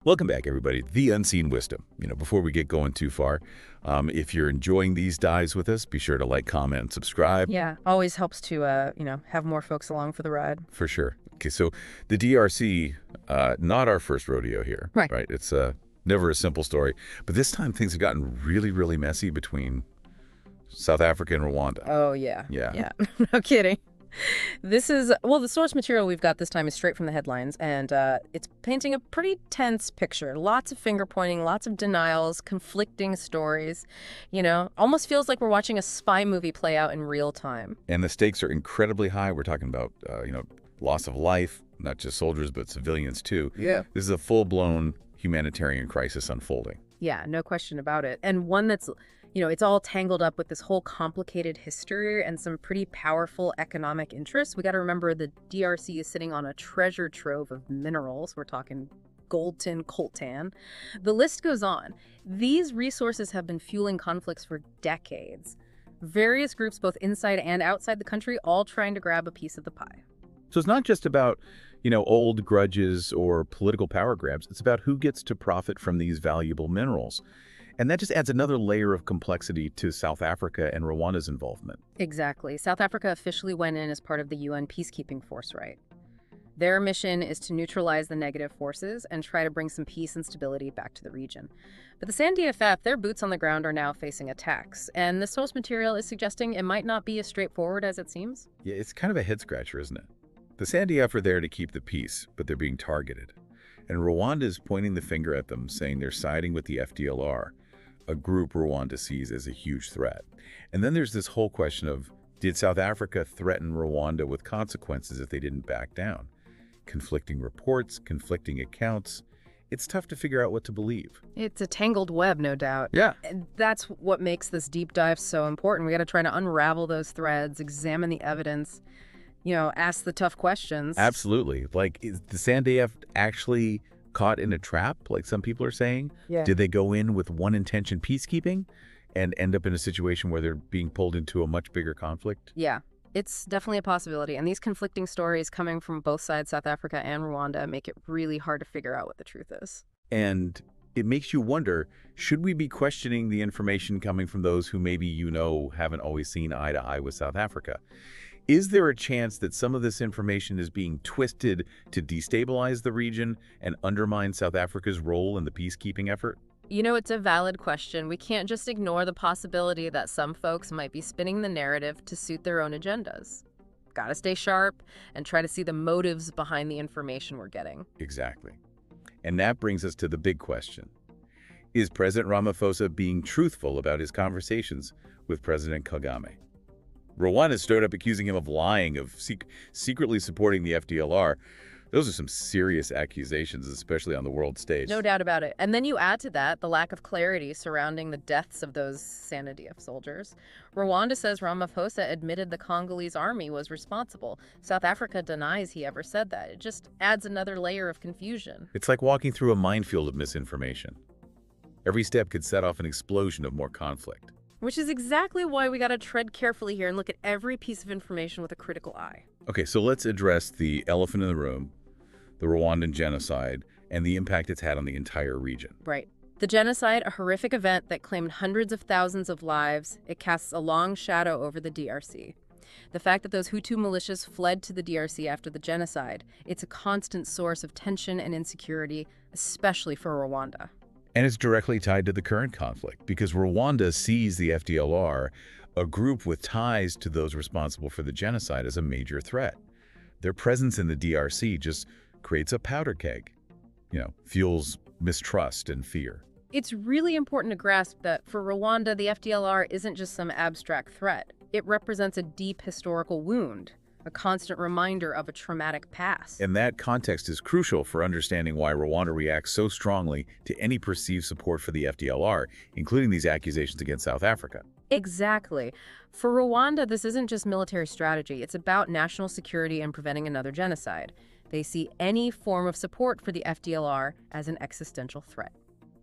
Welcome back, everybody. The Unseen Wisdom. Before we get going too far, if you're enjoying these dives with us, be sure to like, comment, and subscribe. Yeah, always helps to, have more folks along for the ride. For sure. Okay, so the DRC, not our first rodeo here. Right. Right. It's never a simple story. But this time things have gotten really, really messy between South Africa and Rwanda. Oh, yeah. Yeah. Yeah, no kidding. The source material we've got this time is straight from the headlines, and it's painting a pretty tense picture. Lots of finger-pointing, lots of denials, conflicting stories. Almost feels like we're watching a spy movie play out in real time. And the stakes are incredibly high. We're talking about, loss of life, not just soldiers, but civilians too. Yeah. This is a full-blown humanitarian crisis unfolding. Yeah, no question about it. And one that's, it's all tangled up with this whole complicated history and some pretty powerful economic interests. We got to remember the DRC is sitting on a treasure trove of minerals. We're talking gold, coltan. The list goes on. These resources have been fueling conflicts for decades. Various groups, both inside and outside the country, all trying to grab a piece of the pie. So it's not just about, old grudges or political power grabs. It's about who gets to profit from these valuable minerals. And that just adds another layer of complexity to South Africa and Rwanda's involvement. Exactly. South Africa officially went in as part of the UN peacekeeping force, right? Their mission is to neutralize the negative forces and try to bring some peace and stability back to the region. But the SANDF, their boots on the ground are now facing attacks, and the source material is suggesting it might not be as straightforward as it seems. Yeah, it's kind of a head-scratcher, isn't it? The SANDF are there to keep the peace, but they're being targeted. And Rwanda is pointing the finger at them, saying they're siding with the FDLR, a group Rwanda sees as a huge threat. And then there's this whole question of, did South Africa threaten Rwanda with consequences if they didn't back down? Conflicting reports, conflicting accounts. It's tough to figure out what to believe. It's a tangled web, no doubt. Yeah. And that's what makes this deep dive so important. We got to try to unravel those threads, examine the evidence, ask the tough questions. Absolutely. Like, is the SANDF actually caught in a trap, like some people are saying? Yeah. Did they go in with one intention, peacekeeping, and end up in a situation where they're being pulled into a much bigger conflict? Yeah, it's definitely a possibility. And these conflicting stories coming from both sides, South Africa and Rwanda, make it really hard to figure out what the truth is. And it makes you wonder, should we be questioning the information coming from those who maybe haven't always seen eye to eye with South Africa? Is there a chance that some of this information is being twisted to destabilize the region and undermine South Africa's role in the peacekeeping effort? It's a valid question. We can't just ignore the possibility that some folks might be spinning the narrative to suit their own agendas. Gotta stay sharp and try to see the motives behind the information we're getting. Exactly. And that brings us to the big question. Is President Ramaphosa being truthful about his conversations with President Kagame? Rwanda stood up accusing him of lying, of secretly supporting the FDLR. Those are some serious accusations, especially on the world stage. No doubt about it. And then you add to that the lack of clarity surrounding the deaths of those SANDF soldiers. Rwanda says Ramaphosa admitted the Congolese army was responsible. South Africa denies he ever said that. It just adds another layer of confusion. It's like walking through a minefield of misinformation. Every step could set off an explosion of more conflict. Which is exactly why we got to tread carefully here and look at every piece of information with a critical eye. Okay, so let's address the elephant in the room, the Rwandan genocide, and the impact it's had on the entire region. Right. The genocide, a horrific event that claimed hundreds of thousands of lives, it casts a long shadow over the DRC. The fact that those Hutu militias fled to the DRC after the genocide, it's a constant source of tension and insecurity, especially for Rwanda. And it's directly tied to the current conflict because Rwanda sees the FDLR, a group with ties to those responsible for the genocide, as a major threat. Their presence in the DRC just creates a powder keg, fuels mistrust and fear. It's really important to grasp that for Rwanda, the FDLR isn't just some abstract threat. It represents a deep historical wound, a constant reminder of a traumatic past. And that context is crucial for understanding why Rwanda reacts so strongly to any perceived support for the FDLR, including these accusations against South Africa. Exactly. For Rwanda, this isn't just military strategy. It's about national security and preventing another genocide. They see any form of support for the FDLR as an existential threat.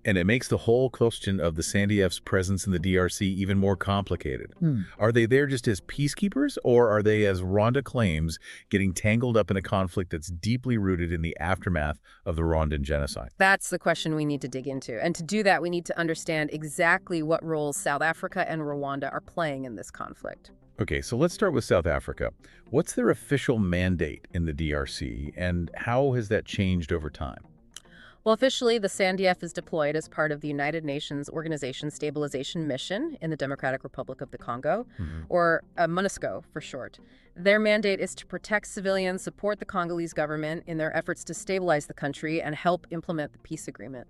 And it makes the whole question of the SANDF's presence in the DRC even more complicated. Are they there just as peacekeepers, or are they, as Rwanda claims, getting tangled up in a conflict that's deeply rooted in the aftermath of the Rwandan genocide? That's the question we need to dig into. And to do that, we need to understand exactly what roles South Africa and Rwanda are playing in this conflict. Okay, so let's start with South Africa. What's their official mandate in the DRC, and how has that changed over time? Well, officially, the SANDF is deployed as part of the United Nations Organization Stabilization Mission in the Democratic Republic of the Congo, or MONUSCO for short. Their mandate is to protect civilians, support the Congolese government in their efforts to stabilize the country, and help implement the peace agreement.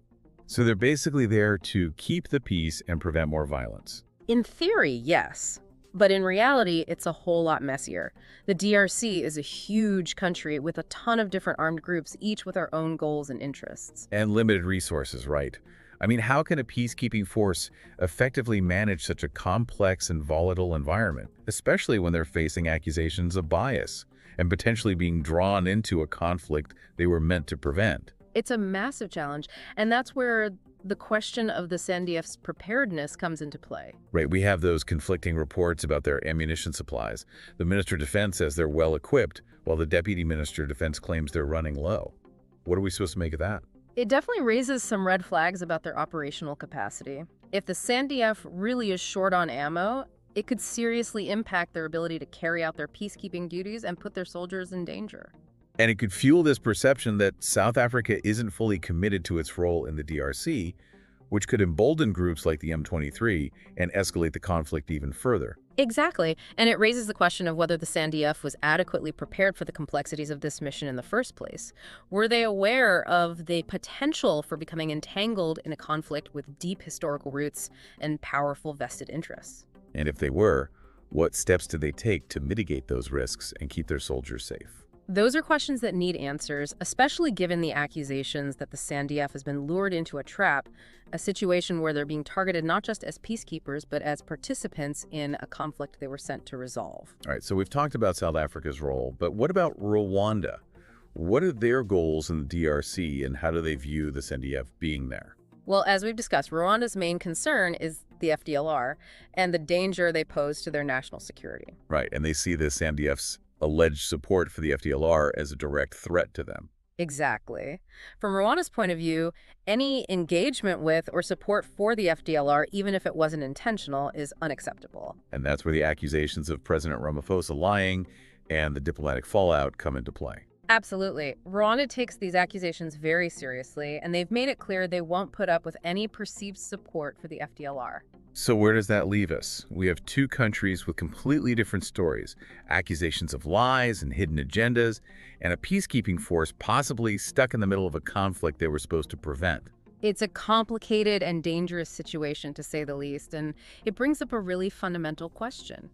So they're basically there to keep the peace and prevent more violence. In theory, yes. But in reality, it's a whole lot messier. The DRC is a huge country with a ton of different armed groups, each with our own goals and interests. And limited resources, right? I mean, how can a peacekeeping force effectively manage such a complex and volatile environment, especially when they're facing accusations of bias and potentially being drawn into a conflict they were meant to prevent? It's a massive challenge, and that's where the question of the SANDF's preparedness comes into play. Right, we have those conflicting reports about their ammunition supplies. The Minister of Defense says they're well equipped, while the Deputy Minister of Defense claims they're running low. What are we supposed to make of that? It definitely raises some red flags about their operational capacity. If the SANDF really is short on ammo, it could seriously impact their ability to carry out their peacekeeping duties and put their soldiers in danger. And it could fuel this perception that South Africa isn't fully committed to its role in the DRC, which could embolden groups like the M23 and escalate the conflict even further. Exactly, and it raises the question of whether the SANDF was adequately prepared for the complexities of this mission in the first place. Were they aware of the potential for becoming entangled in a conflict with deep historical roots and powerful vested interests? And if they were, what steps did they take to mitigate those risks and keep their soldiers safe? Those are questions that need answers, especially given the accusations that the SANDF has been lured into a trap, a situation where they're being targeted not just as peacekeepers, but as participants in a conflict they were sent to resolve. All right, so we've talked about South Africa's role, but what about Rwanda? What are their goals in the DRC, and how do they view the SANDF being there? Well, as we've discussed, Rwanda's main concern is the FDLR and the danger they pose to their national security. Right, and they see the SANDF's alleged support for the FDLR as a direct threat to them. Exactly. From Rwanda's point of view, any engagement with or support for the FDLR, even if it wasn't intentional, is unacceptable. And that's where the accusations of President Ramaphosa lying and the diplomatic fallout come into play. Absolutely. Rwanda takes these accusations very seriously, and they've made it clear they won't put up with any perceived support for the FDLR. So where does that leave us? We have two countries with completely different stories, accusations of lies and hidden agendas, and a peacekeeping force possibly stuck in the middle of a conflict they were supposed to prevent. It's a complicated and dangerous situation, to say the least, and it brings up a really fundamental question.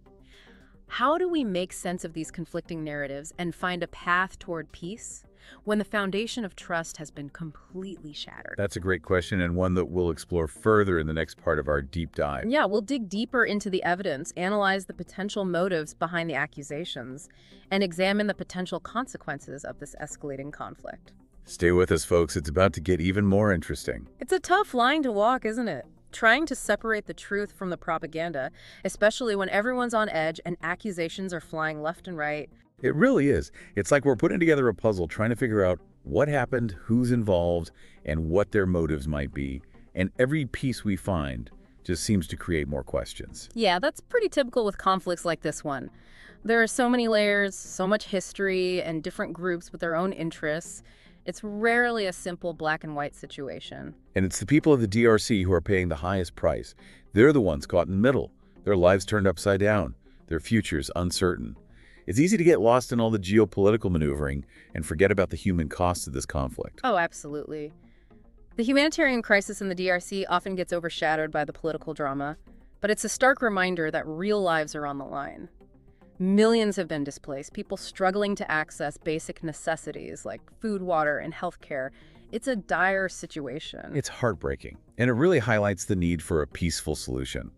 How do we make sense of these conflicting narratives and find a path toward peace when the foundation of trust has been completely shattered? That's a great question, and one that we'll explore further in the next part of our deep dive. Yeah, we'll dig deeper into the evidence, analyze the potential motives behind the accusations, and examine the potential consequences of this escalating conflict. Stay with us, folks. It's about to get even more interesting. It's a tough line to walk, isn't it? Trying to separate the truth from the propaganda, especially when everyone's on edge and accusations are flying left and right. It really is. It's like we're putting together a puzzle, trying to figure out what happened, who's involved, and what their motives might be. And every piece we find just seems to create more questions. Yeah, that's pretty typical with conflicts like this one. There are so many layers, so much history, and different groups with their own interests. It's rarely a simple black and white situation. And it's the people of the DRC who are paying the highest price. They're the ones caught in the middle, their lives turned upside down, their futures uncertain. It's easy to get lost in all the geopolitical maneuvering and forget about the human cost of this conflict. Oh, absolutely. The humanitarian crisis in the DRC often gets overshadowed by the political drama, but it's a stark reminder that real lives are on the line. Millions have been displaced, people struggling to access basic necessities like food, water, and healthcare. It's a dire situation. It's heartbreaking, and it really highlights the need for a peaceful solution.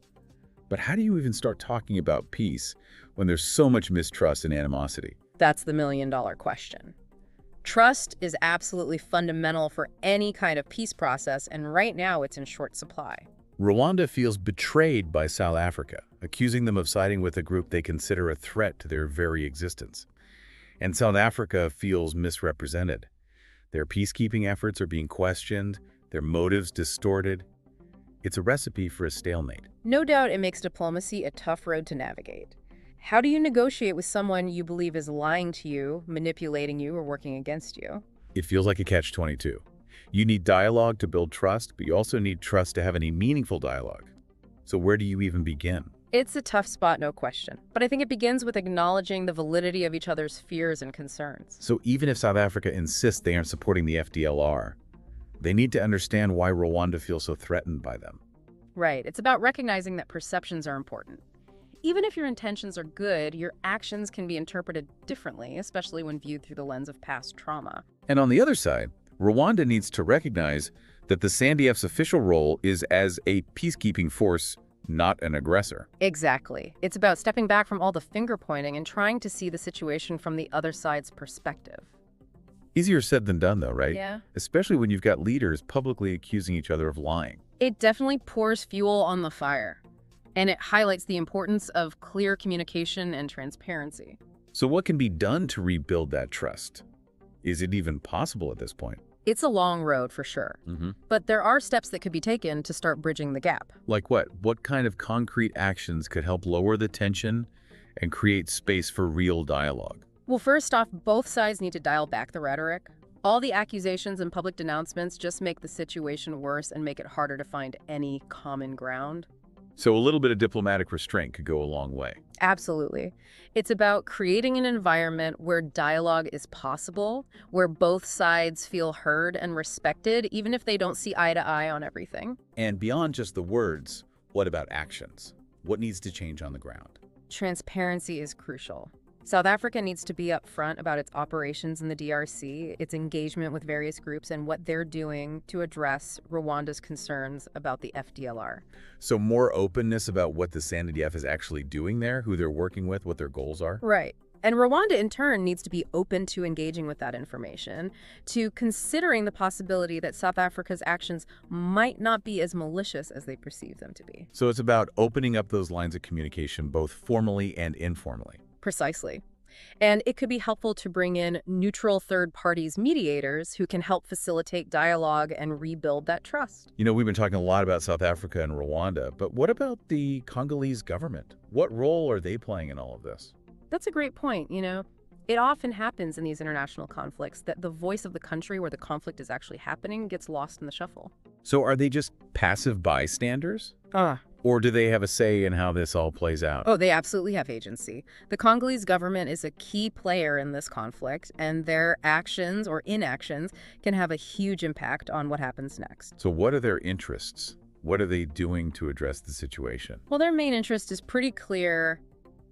But how do you even start talking about peace when there's so much mistrust and animosity? That's the million-dollar question. Trust is absolutely fundamental for any kind of peace process, and right now it's in short supply. Rwanda feels betrayed by South Africa, accusing them of siding with a group they consider a threat to their very existence. And South Africa feels misrepresented. Their peacekeeping efforts are being questioned, their motives distorted. It's a recipe for a stalemate. No doubt it makes diplomacy a tough road to navigate. How do you negotiate with someone you believe is lying to you, manipulating you, or working against you? It feels like a catch-22. You need dialogue to build trust, but you also need trust to have any meaningful dialogue. So where do you even begin? It's a tough spot, no question. But I think it begins with acknowledging the validity of each other's fears and concerns. So even if South Africa insists they aren't supporting the FDLR, they need to understand why Rwanda feels so threatened by them. Right. It's about recognizing that perceptions are important. Even if your intentions are good, your actions can be interpreted differently, especially when viewed through the lens of past trauma. And on the other side, Rwanda needs to recognize that the SANDF's official role is as a peacekeeping force, not an aggressor. Exactly. It's about stepping back from all the finger-pointing and trying to see the situation from the other side's perspective. Easier said than done, though, right? Yeah. Especially when you've got leaders publicly accusing each other of lying. It definitely pours fuel on the fire, and it highlights the importance of clear communication and transparency. So what can be done to rebuild that trust? Is it even possible at this point? It's a long road for sure, but there are steps that could be taken to start bridging the gap. Like what? What kind of concrete actions could help lower the tension and create space for real dialogue? Well, first off, both sides need to dial back the rhetoric. All the accusations and public denouncements just make the situation worse and make it harder to find any common ground. So a little bit of diplomatic restraint could go a long way. Absolutely. It's about creating an environment where dialogue is possible, where both sides feel heard and respected, even if they don't see eye to eye on everything. And beyond just the words, what about actions? What needs to change on the ground? Transparency is crucial. South Africa needs to be upfront about its operations in the DRC, its engagement with various groups, and what they're doing to address Rwanda's concerns about the FDLR. So more openness about what the SANDF is actually doing there, who they're working with, what their goals are? Right. And Rwanda, in turn, needs to be open to engaging with that information, to considering the possibility that South Africa's actions might not be as malicious as they perceive them to be. So it's about opening up those lines of communication, both formally and informally. Precisely. And it could be helpful to bring in neutral third parties mediators who can help facilitate dialogue and rebuild that trust. You know, we've been talking a lot about South Africa and Rwanda, but what about the Congolese government? What role are they playing in all of this? That's a great point. It often happens in these international conflicts that the voice of the country where the conflict is actually happening gets lost in the shuffle. So are they just passive bystanders? Or do they have a say in how this all plays out? Oh, they absolutely have agency. The Congolese government is a key player in this conflict, and their actions or inactions can have a huge impact on what happens next. So what are their interests? What are they doing to address the situation? Well, their main interest is pretty clear: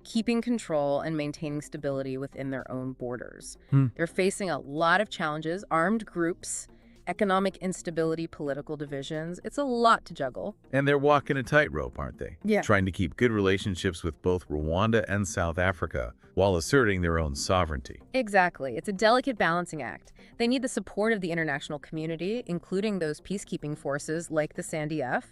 keeping control and maintaining stability within their own borders. They're facing a lot of challenges: armed groups, economic instability, political divisions. It's a lot to juggle. And they're walking a tightrope, aren't they? Yeah. Trying to keep good relationships with both Rwanda and South Africa while asserting their own sovereignty. Exactly. It's a delicate balancing act. They need the support of the international community, including those peacekeeping forces like the SANDF,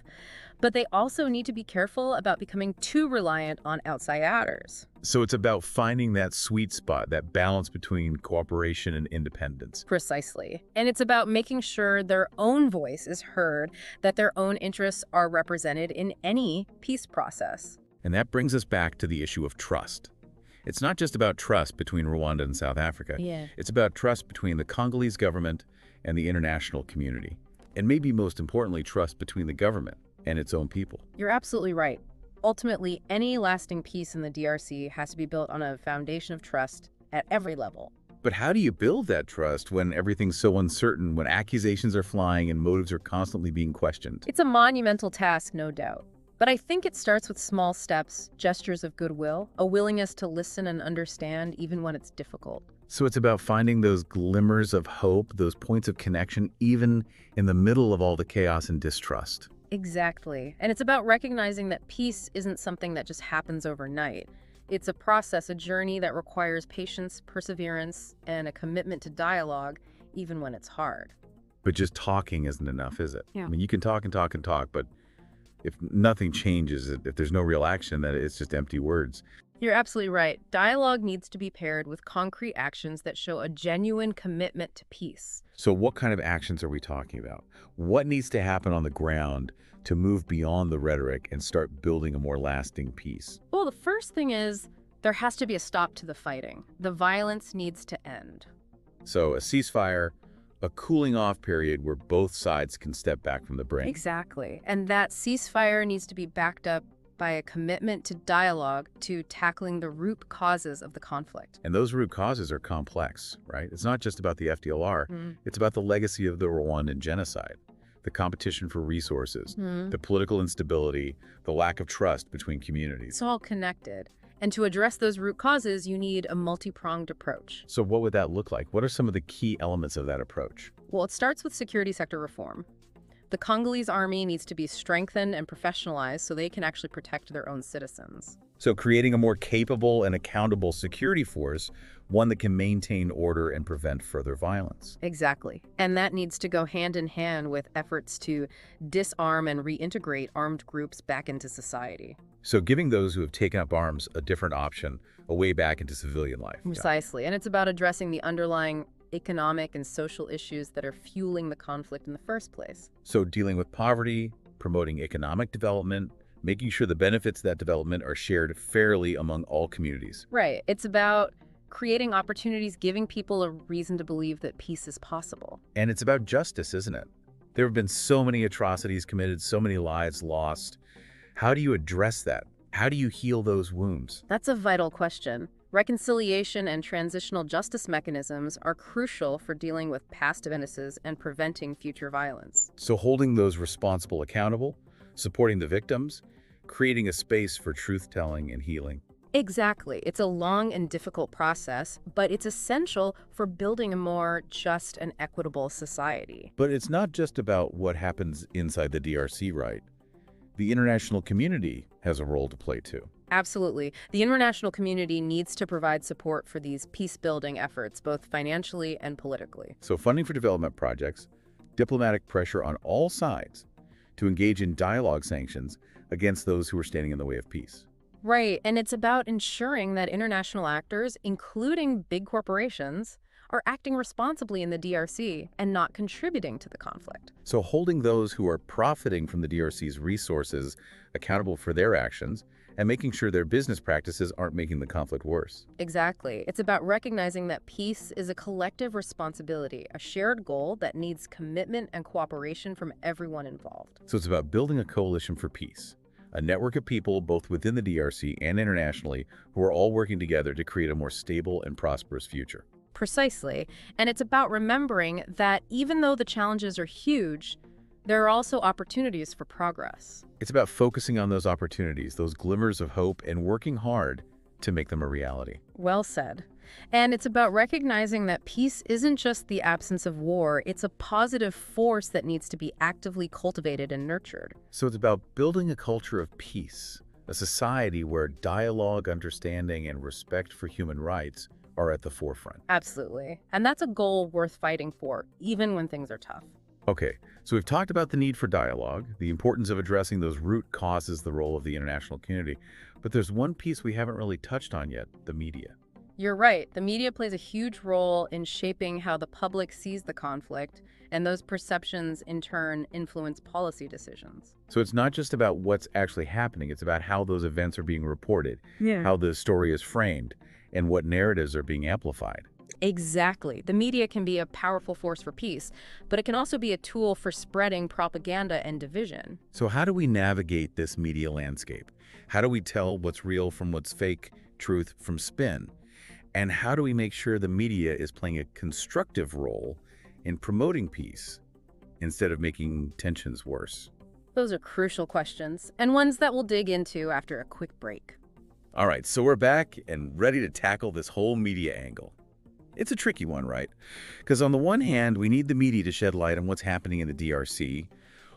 but they also need to be careful about becoming too reliant on outsiders. So it's about finding that sweet spot, that balance between cooperation and independence. Precisely. And it's about making sure their own voice is heard, that their own interests are represented in any peace process. And that brings us back to the issue of trust. It's not just about trust between Rwanda and South Africa. Yeah. It's about trust between the Congolese government and the international community. And maybe most importantly, trust between the government and its own people. You're absolutely right. Ultimately, any lasting peace in the DRC has to be built on a foundation of trust at every level. But how do you build that trust when everything's so uncertain, when accusations are flying and motives are constantly being questioned? It's a monumental task, no doubt. But I think it starts with small steps, gestures of goodwill, a willingness to listen and understand even when it's difficult. So it's about finding those glimmers of hope, those points of connection, even in the middle of all the chaos and distrust. Exactly. And it's about recognizing that peace isn't something that just happens overnight. It's a process, a journey that requires patience, perseverance, and a commitment to dialogue, even when it's hard. But just talking isn't enough, is it? Yeah. I mean, you can talk and talk and talk, but if nothing changes, if there's no real action, then it's just empty words. You're absolutely right. Dialogue needs to be paired with concrete actions that show a genuine commitment to peace. So what kind of actions are we talking about? What needs to happen on the ground to move beyond the rhetoric and start building a more lasting peace? Well, the first thing is there has to be a stop to the fighting. The violence needs to end. So a ceasefire, a cooling off period where both sides can step back from the brink. Exactly. And that ceasefire needs to be backed up by a commitment to dialogue to tackling the root causes of the conflict. And those root causes are complex, right? It's not just about the FDLR. It's about the legacy of the Rwandan genocide, the competition for resources, the political instability, the lack of trust between communities. It's all connected. And to address those root causes, you need a multi-pronged approach. So what would that look like? What are some of the key elements of that approach? Well, it starts with security sector reform. The Congolese army needs to be strengthened and professionalized so they can actually protect their own citizens. So creating a more capable and accountable security force, one that can maintain order and prevent further violence. Exactly. And that needs to go hand in hand with efforts to disarm and reintegrate armed groups back into society. So giving those who have taken up arms a different option, a way back into civilian life. Precisely. And it's about addressing the underlying economic and social issues that are fueling the conflict in the first place. So dealing with poverty, promoting economic development, making sure the benefits of that development are shared fairly among all communities. Right. It's about creating opportunities, giving people a reason to believe that peace is possible. And it's about justice, isn't it? There have been so many atrocities committed, so many lives lost. How do you address that? How do you heal those wounds? That's a vital question. Reconciliation and transitional justice mechanisms are crucial for dealing with past offenses and preventing future violence. So holding those responsible accountable, supporting the victims, creating a space for truth-telling and healing. Exactly. It's a long and difficult process, but it's essential for building a more just and equitable society. But it's not just about what happens inside the DRC, right? The international community has a role to play too. Absolutely. The international community needs to provide support for these peace-building efforts, both financially and politically. So funding for development projects, diplomatic pressure on all sides to engage in dialogue sanctions against those who are standing in the way of peace. Right, and it's about ensuring that international actors, including big corporations, are acting responsibly in the DRC and not contributing to the conflict. So holding those who are profiting from the DRC's resources accountable for their actions and making sure their business practices aren't making the conflict worse. Exactly. It's about recognizing that peace is a collective responsibility, a shared goal that needs commitment and cooperation from everyone involved. So it's about building a coalition for peace, a network of people both within the DRC and internationally who are all working together to create a more stable and prosperous future. Precisely. And it's about remembering that even though the challenges are huge, there are also opportunities for progress. It's about focusing on those opportunities, those glimmers of hope, and working hard to make them a reality. Well said. And it's about recognizing that peace isn't just the absence of war, it's a positive force that needs to be actively cultivated and nurtured. So it's about building a culture of peace, a society where dialogue, understanding, and respect for human rights are at the forefront. Absolutely. And that's a goal worth fighting for, even when things are tough. Okay, so we've talked about the need for dialogue, the importance of addressing those root causes, the role of the international community, but there's one piece we haven't really touched on yet, the media. You're right. The media plays a huge role in shaping how the public sees the conflict, and those perceptions, in turn, influence policy decisions. So it's not just about what's actually happening, it's about how those events are being reported, how the story is framed, and what narratives are being amplified. Exactly. The media can be a powerful force for peace, but it can also be a tool for spreading propaganda and division. So how do we navigate this media landscape? How do we tell what's real from what's fake, truth from spin? And how do we make sure the media is playing a constructive role in promoting peace instead of making tensions worse? Those are crucial questions, and ones that we'll dig into after a quick break. All right, so we're back and ready to tackle this whole media angle. It's a tricky one, right? Because on the one hand, we need the media to shed light on what's happening in the DRC.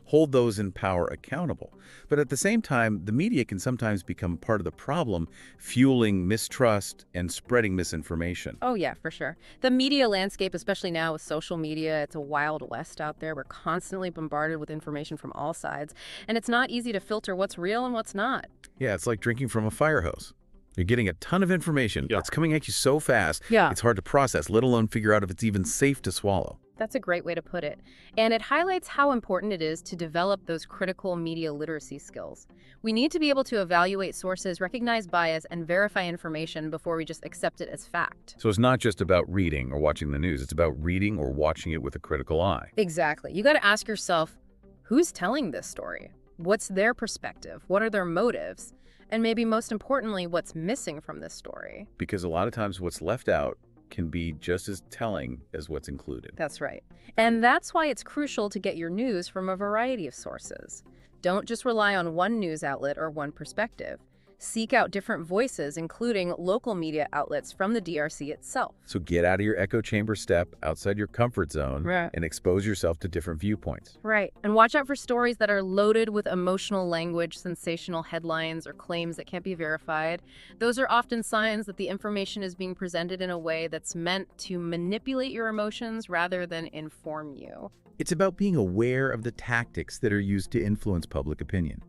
hold those in power accountable. But at the same time, the media can sometimes become part of the problem, fueling mistrust and spreading misinformation. Oh, yeah, for sure. The media landscape, especially now with social media, it's a wild west out there. We're constantly bombarded with information from all sides, and it's not easy to filter what's real and what's not. Yeah, it's like drinking from a fire hose. You're getting a ton of information. Yeah. It's coming at you so fast, Yeah. it's hard to process, let alone figure out if it's even safe to swallow. That's a great way to put it. And it highlights how important it is to develop those critical media literacy skills. We need to be able to evaluate sources, recognize bias, and verify information before we just accept it as fact. So it's not just about reading or watching the news. It's about reading or watching it with a critical eye. Exactly. You got to ask yourself, who's telling this story? What's their perspective? What are their motives? And maybe most importantly, what's missing from this story? Because a lot of times what's left out can be just as telling as what's included. That's right. And that's why it's crucial to get your news from a variety of sources. Don't just rely on one news outlet or one perspective. Seek out different voices, including local media outlets from the DRC itself. So get out of your echo chamber, step outside your comfort zone, Right. and expose yourself to different viewpoints. Right. And watch out for stories that are loaded with emotional language, sensational headlines, or claims that can't be verified. Those are often signs that the information is being presented in a way that's meant to manipulate your emotions rather than inform you. It's about being aware of the tactics that are used to influence public opinion.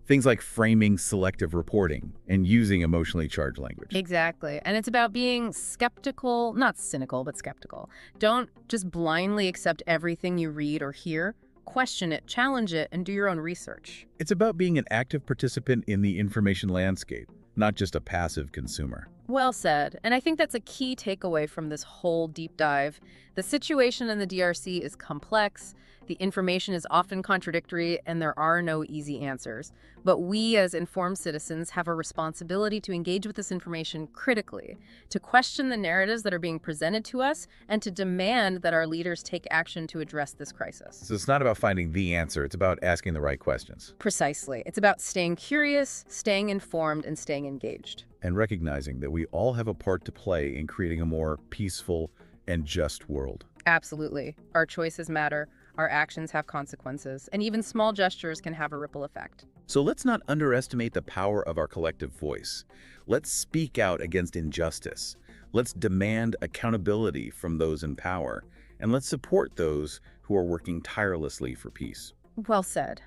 Things like framing selective reporting and using emotionally charged language. Exactly. And it's about being skeptical, not cynical, but skeptical. Don't just blindly accept everything you read or hear. Question it, challenge it, and do your own research. It's about being an active participant in the information landscape, not just a passive consumer. Well said. And I think that's a key takeaway from this whole deep dive. The situation in the DRC is complex, the information is often contradictory, and there are no easy answers. But we, as informed citizens, have a responsibility to engage with this information critically, to question the narratives that are being presented to us, and to demand that our leaders take action to address this crisis. So it's not about finding the answer, it's about asking the right questions. Precisely. It's about staying curious, staying informed, and staying engaged. And recognizing that we all have a part to play in creating a more peaceful and just world. Absolutely. Our choices matter, our actions have consequences, and even small gestures can have a ripple effect. So let's not underestimate the power of our collective voice. Let's speak out against injustice. Let's demand accountability from those in power. And let's support those who are working tirelessly for peace. Well said.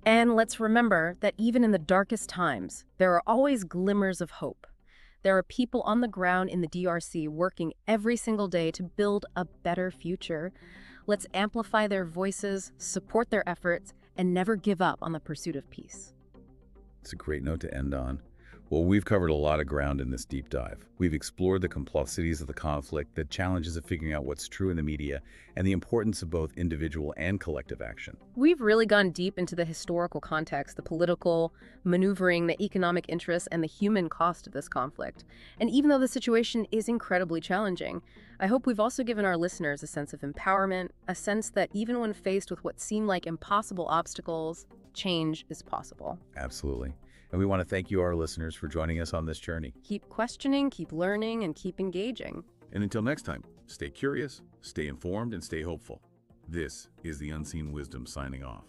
And let's remember that even in the darkest times, there are always glimmers of hope. There are people on the ground in the DRC working every single day to build a better future. Let's amplify their voices, support their efforts, and never give up on the pursuit of peace. It's a great note to end on. Well, we've covered a lot of ground in this deep dive. We've explored the complexities of the conflict, the challenges of figuring out what's true in the media, and the importance of both individual and collective action. We've really gone deep into the historical context, the political maneuvering, the economic interests, and the human cost of this conflict. And even though the situation is incredibly challenging, I hope we've also given our listeners a sense of empowerment, a sense that even when faced with what seem like impossible obstacles, change is possible. Absolutely. And we want to thank you, our listeners, for joining us on this journey. Keep questioning, keep learning, and keep engaging. And until next time, stay curious, stay informed, and stay hopeful. This is the Unseen Wisdom signing off.